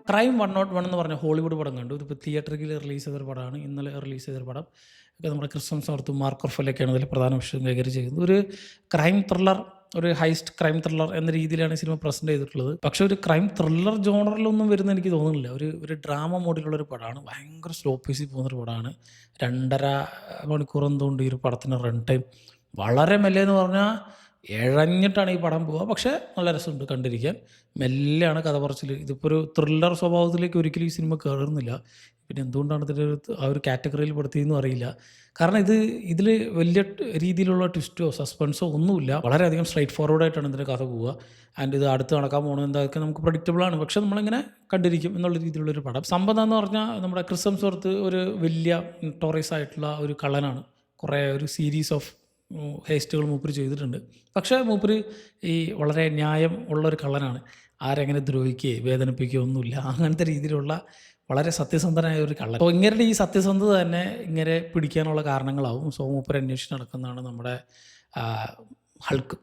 Crime 101 എന്ന് പറഞ്ഞ Hollywood പടം കണ്ടു. ഇതിപ്പോൾ തിയേറ്ററിൽ റിലീസ് ചെയ്തൊരു പടമാണ്. ഇന്നലെ റിലീസ് ചെയ്തൊരു പടം. ഒക്കെ നമ്മുടെ ക്രിസ് ഹെംസ്വർത്തും മാർക്ക് റഫലോയൊക്കെയാണ് ഇതിൽ പ്രധാന വിഷയം കൈകാര്യം ചെയ്യുന്നത്. ഒരു ക്രൈം ത്രില്ലർ, ഒരു ഹൈസ്റ്റ് ക്രൈം ത്രില്ലർ എന്ന രീതിയിലാണ് ഈ സിനിമ പ്രസൻറ്റ് ചെയ്തിട്ടുള്ളത്. പക്ഷേ ഒരു ക്രൈം ത്രില്ലർ ജോണറിലൊന്നും വരുന്ന എനിക്ക് തോന്നുന്നില്ല. ഒരു ഡ്രാമ മോഡിലുള്ളൊരു പടമാണ്. ഭയങ്കര സ്ലോ പേസിൽ പോകുന്നൊരു പടമാണ്. 2.5 മണിക്കൂർ എന്തുകൊണ്ട് ഈ ഒരു പടത്തിന് റൺ ടൈം. വളരെ മെല്ലെ എന്ന് പറഞ്ഞാൽ എഴഞ്ഞിട്ടാണ് ഈ പടം പോവുക. പക്ഷേ നല്ല രസമുണ്ട് കണ്ടിരിക്കാൻ. മെല്ലെയാണ് കഥ പറച്ചിൽ. ഇതിപ്പോൾ ഒരു ത്രില്ലർ സ്വഭാവത്തിലേക്ക് ഒരിക്കലും ഈ സിനിമ കയറുന്നില്ല. പിന്നെ എന്തുകൊണ്ടാണ് ആ ഒരു കാറ്റഗറിയിൽ പെടുത്തിയെന്നും അറിയില്ല. കാരണം ഇതിൽ വലിയ രീതിയിലുള്ള ട്വിസ്റ്റോ സസ്പെൻസോ ഒന്നുമില്ല. വളരെയധികം സ്ട്രൈറ്റ് ഫോർവേഡ് ആയിട്ടാണ് ഇതിൻ്റെ കഥ പോവുക. ആൻഡ് ഇത് അടുത്ത് നടക്കാൻ പോകുന്നത് എന്താതൊക്കെ നമുക്ക് പ്രഡിക്റ്റബിൾ ആണ്. പക്ഷേ നമ്മളിങ്ങനെ കണ്ടിരിക്കും എന്നുള്ള രീതിയിലുള്ളൊരു പടം. സംഭവം എന്ന് പറഞ്ഞാൽ നമ്മുടെ ക്രിസ് ഹെംസ്വർത്ത് ഒരു വലിയ നോട്ടോറിയസ് ആയിട്ടുള്ള ഒരു കള്ളനാണ്. കുറേ ഒരു സീരീസ് ഓഫ് ഹേസ്റ്റുകൾ മൂപ്പര് ചെയ്തിട്ടുണ്ട്. പക്ഷേ മൂപ്പര് ഈ വളരെ ന്യായം ഉള്ളൊരു കള്ളനാണ്. ആരെങ്ങനെ ദ്രോഹിക്കുകയോ വേദനിപ്പിക്കുകയോ ഒന്നുമില്ല. അങ്ങനത്തെ രീതിയിലുള്ള വളരെ സത്യസന്ധനായ ഒരു കള്ളൻ. അപ്പോൾ ഇങ്ങരുടെ ഈ സത്യസന്ധത തന്നെ ഇങ്ങനെ പിടിക്കാനുള്ള കാരണങ്ങളാവും. സോ മൂപ്പര് അന്വേഷിച്ച് നടക്കുന്നതാണ് നമ്മുടെ ഹൾക്ക്,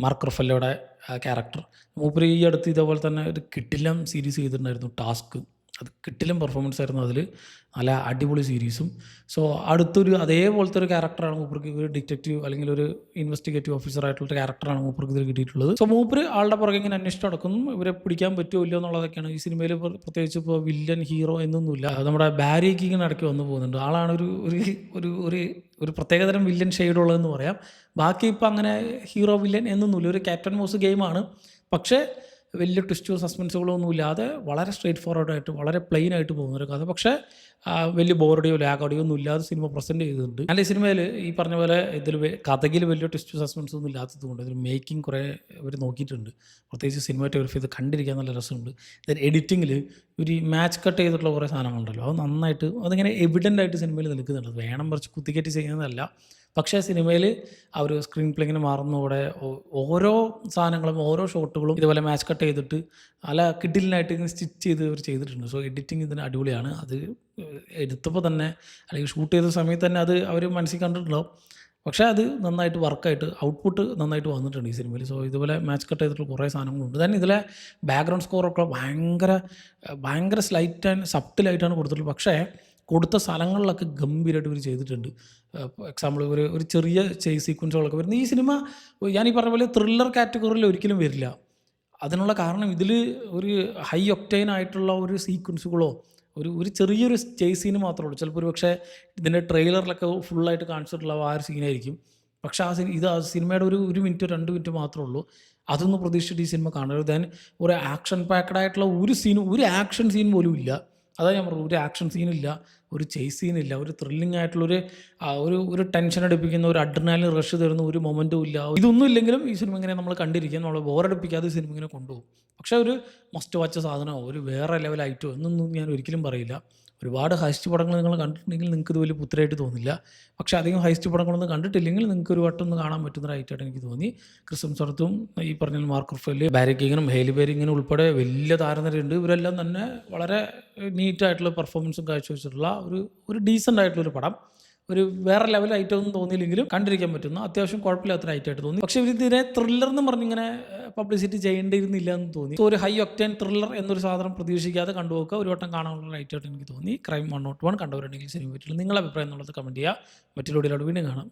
മാർക്ക് റഫലോയുടെ ക്യാരക്ടർ. മൂപ്പര് ഈ അടുത്ത് ഇതേപോലെ തന്നെ ഒരു കിടിലം സീരീസ് ചെയ്തിട്ടുണ്ടായിരുന്നു, ടാസ്ക്. അത് കിടിലം പെർഫോമൻസ് ആയിരുന്നു അതിൽ. നല്ല അടിപൊളി സീരീസും. സോ അടുത്തൊരു അതേപോലത്തെ ഒരു ക്യാരക്ടറാണ് മൂപ്പർക്ക്, ഒരു ഡിറ്റക്റ്റീവ് അല്ലെങ്കിൽ ഒരു ഇൻവെസ്റ്റിഗേറ്റീവ് ഓഫീസറായിട്ടുള്ള ക്യാരക്ടറാണ് മൂപ്പർക്ക് ഇതിൽ കിട്ടിയിട്ടുള്ളത്. സോ മൂപ്പര് ആളുടെ പുറകെ ഇങ്ങനെ അന്വേഷിച്ച് നടക്കുന്നു. ഇവരെ പിടിക്കാൻ പറ്റുമോ ഇല്ലയോ എന്നുള്ളതൊക്കെയാണ് ഈ സിനിമയിൽ. പ്രത്യേകിച്ച് ഇപ്പോൾ വില്ലൻ ഹീറോ എന്നൊന്നുമില്ല. നമ്മുടെ ബാരി കീഗൻ ഇടയ്ക്ക് വന്നു പോകുന്നുണ്ട്. ആളാണ് ഒരു പ്രത്യേകതരം വില്ലൻ ഷെയ്ഡുള്ളതെന്ന് പറയാം. ബാക്കി ഇപ്പോൾ അങ്ങനെ ഹീറോ വില്ലൻ എന്നൊന്നുമില്ല. ഒരു ക്യാപ്റ്റൻ മോസ് ഗെയിമാണ്. പക്ഷേ വലിയ ട്വിസ്റ്റോ സസ്പെൻസുകളോ ഒന്നും ഇല്ലാതെ വളരെ സ്ട്രേറ്റ് ഫോർവേഡായിട്ട് വളരെ പ്ലെയിൻ ആയിട്ട് പോകുന്നൊരു കഥ. പക്ഷേ വലിയ ബോറടിയോ ലാഗടിയോ ഒന്നും ഇല്ലാതെ സിനിമ പ്രസൻറ്റ് ചെയ്തിട്ടുണ്ട്. അല്ല, ഈ സിനിമയിൽ ഈ പറഞ്ഞ പോലെ ഇതിൽ കഥയിൽ വലിയ ട്വിസ്റ്റോ സസ്പെൻസ് ഒന്നും ഇല്ലാത്തത് കൊണ്ട് ഇതിൽ മേക്കിംഗ് കുറേ ഇവർ നോക്കിയിട്ടുണ്ട്. പ്രത്യേകിച്ച് സിനിമാറ്റോഗ്രഫി ഇത് കണ്ടിരിക്കാൻ നല്ല രസമുണ്ട്. ഇതിൽ എഡിറ്റിങ്ങിൽ ഒരു മാച്ച് കട്ട് ചെയ്തിട്ടുള്ള കുറേ സാധനങ്ങളുണ്ടല്ലോ, അത് നന്നായിട്ട് അതിങ്ങനെ എവിഡൻ്റ് ആയിട്ട് സിനിമയിൽ നിൽക്കുന്നുണ്ട്. വേണം കുറച്ച് കുത്തിക്കയറ്റി ചെയ്യുന്നതല്ല. പക്ഷേ സിനിമയിൽ ആ ഒരു സ്ക്രീൻ പ്ലേ ഇങ്ങനെ മാറുന്നതോടെ ഓരോ സാധനങ്ങളും ഓരോ ഷോട്ടുകളും ഇതുപോലെ മാച്ച് കട്ട് ചെയ്തിട്ട് നല്ല കിഡിലിനായിട്ട് ഇങ്ങനെ സ്റ്റിച്ച് ചെയ്ത് ഇവർ ചെയ്തിട്ടുണ്ട്. സോ എഡിറ്റിംഗ് ഇതിന് അടിപൊളിയാണ്. അത് എടുത്തപ്പോൾ തന്നെ അല്ലെങ്കിൽ ഷൂട്ട് ചെയ്ത സമയത്ത് തന്നെ അത് അവർ മനസ്സിൽ കണ്ടിട്ടുണ്ടാവും. പക്ഷേ അത് നന്നായിട്ട് വർക്കായിട്ട് ഔട്ട്പുട്ട് നന്നായിട്ട് വന്നിട്ടുണ്ട് ഈ സിനിമയിൽ. സോ ഇതുപോലെ മാച്ച് കട്ട് ചെയ്തിട്ടുള്ള കുറേ സാധനങ്ങളുണ്ട്. തന്നെ ഇതിലെ ബാക്ക്ഗ്രൗണ്ട് സ്കോറൊക്കെ ഭയങ്കര സ്ലൈറ്റ് ആൻഡ് സബ്റ്റിലായിട്ടാണ് കൊടുത്തിട്ടുള്ളത്. പക്ഷേ കൊടുത്ത സ്ഥലങ്ങളിലൊക്കെ ഗംഭീരമായിട്ട് ഇവർ ചെയ്തിട്ടുണ്ട്. എക്സാമ്പിൾ ഒരു ചെറിയ ചേസ് സീക്വൻസുകളൊക്കെ വരുന്നത് ഈ സിനിമ ഞാൻ ഈ പറഞ്ഞ പോലെ ത്രില്ലർ കാറ്റഗറിയിൽ ഒരിക്കലും വരില്ല. അതിനുള്ള കാരണം ഇതിൽ ഒരു ഹൈ ഒക്ടൈൻ ആയിട്ടുള്ള ഒരു സീക്വൻസുകളോ ഒരു ചെറിയൊരു ചേസ് സീന് മാത്രമേ ഉള്ളൂ. ചിലപ്പോൾ ഒരു പക്ഷേ ഇതിൻ്റെ ട്രെയിലറിലൊക്കെ ഫുള്ളായിട്ട് കാണിച്ചിട്ടുള്ള ആ ഒരു സീനായിരിക്കും. പക്ഷേ ആ സിനിമയുടെ ഒരു മിനിറ്റ് 2 മിനിറ്റ് മാത്രമേ ഉള്ളൂ. അതൊന്നും പ്രതീക്ഷിച്ചിട്ട് ഈ സിനിമ കാണരുത്. ദെൻ ഒരു ആക്ഷൻ പാക്ഡ് ആയിട്ടുള്ള ഒരു ആക്ഷൻ സീൻ പോലും ഇല്ല. അതാ ഞാൻ പറഞ്ഞു, ഒരു ആക്ഷൻ സീനില്ല, ഒരു ചേസ് സീനില്ല, ഒരു ത്രില്ലിംഗ് ആയിട്ടുള്ളൊരു ഒരു ടെൻഷൻ അടിപ്പിക്കുന്ന ഒരു അഡ്രിനാലിൻ റഷ് തരുന്ന ഒരു മൊമെൻറ്റും ഇല്ല. ഇതൊന്നും ഇല്ലെങ്കിലും ഈ സിനിമ ഇങ്ങനെ നമ്മൾ കണ്ടിരിക്കുക, നമ്മൾ ബോറടിപ്പിക്കാതെ സിനിമ ഇങ്ങനെ കൊണ്ടുപോകും. പക്ഷേ ഒരു മസ്റ്റ് വാച്ച് സാധനമോ ഒരു വേറെ ലെവൽ ഐറ്റോ എന്നൊന്നും ഞാൻ ഒരിക്കലും പറയില്ല. ഒരുപാട് ഹൈസ്റ്റ് പടങ്ങൾ നിങ്ങൾ കണ്ടിട്ടുണ്ടെങ്കിൽ നിങ്ങൾക്ക് ഇത് വലിയ പുത്തരായിട്ട് തോന്നില്ല. പക്ഷേ അധികം ഹൈസ്റ്റ് പടങ്ങളൊന്നും കണ്ടിട്ടില്ലെങ്കിൽ നിങ്ങൾക്ക് ഒരു വട്ടം ഒന്ന് കാണാൻ പറ്റുന്ന ഒരു ഐറ്റമായിട്ട് എനിക്ക് തോന്നി. ക്രിസ് ഹെംസ്വർത്തും ഈ പറഞ്ഞ മാർക്ക് റഫേല്, ബാരി കീഗനും ഹെയ്ലി ബെറി ഇങ്ങനെ ഉൾപ്പെടെ വലിയ താരനിരയുണ്ട്. ഇവരെല്ലാം തന്നെ വളരെ നീറ്റായിട്ടുള്ള പെർഫോമൻസും കാഴ്ചവെച്ചിട്ടുള്ള ഒരു ഡീസൻ്റ് ആയിട്ടുള്ളൊരു പടം. ഒരു വേറെ ലെവൽ ഐറ്റം ഒന്നും തോന്നിയില്ലെങ്കിലും കണ്ടിരിക്കാൻ പറ്റുന്ന അത്യാവശ്യം കുഴപ്പമില്ലാത്തൊരു ഐറ്റമായിട്ട് തോന്നി. പക്ഷേ ഇതിനെ ത്രില്ലർ എന്ന് പറഞ്ഞിങ്ങനെ പബ്ലിസിറ്റി ചെയ്യേണ്ടിയിരുന്നില്ല എന്ന് തോന്നി. ഒരു ഹൈ ഒക്ടൈൻ ത്രില്ലർ എന്നൊരു സാധനം പ്രതീക്ഷിക്കാതെ കണ്ടുപോക്കുക, ഒരു വട്ടം കാണാനുള്ള ഐറ്റമായിട്ട് എനിക്ക് തോന്നി. ക്രൈം 101 കണ്ടവരുണ്ടെങ്കിൽ സിനിമ പറ്റില്ല. നിങ്ങളുടെ അഭിപ്രായം എന്നുള്ളത് കമൻറ്റ് ചെയ്യുക. മറ്റൊരു വീഡിയോയിലൂടെ വീണ്ടും കാണാം.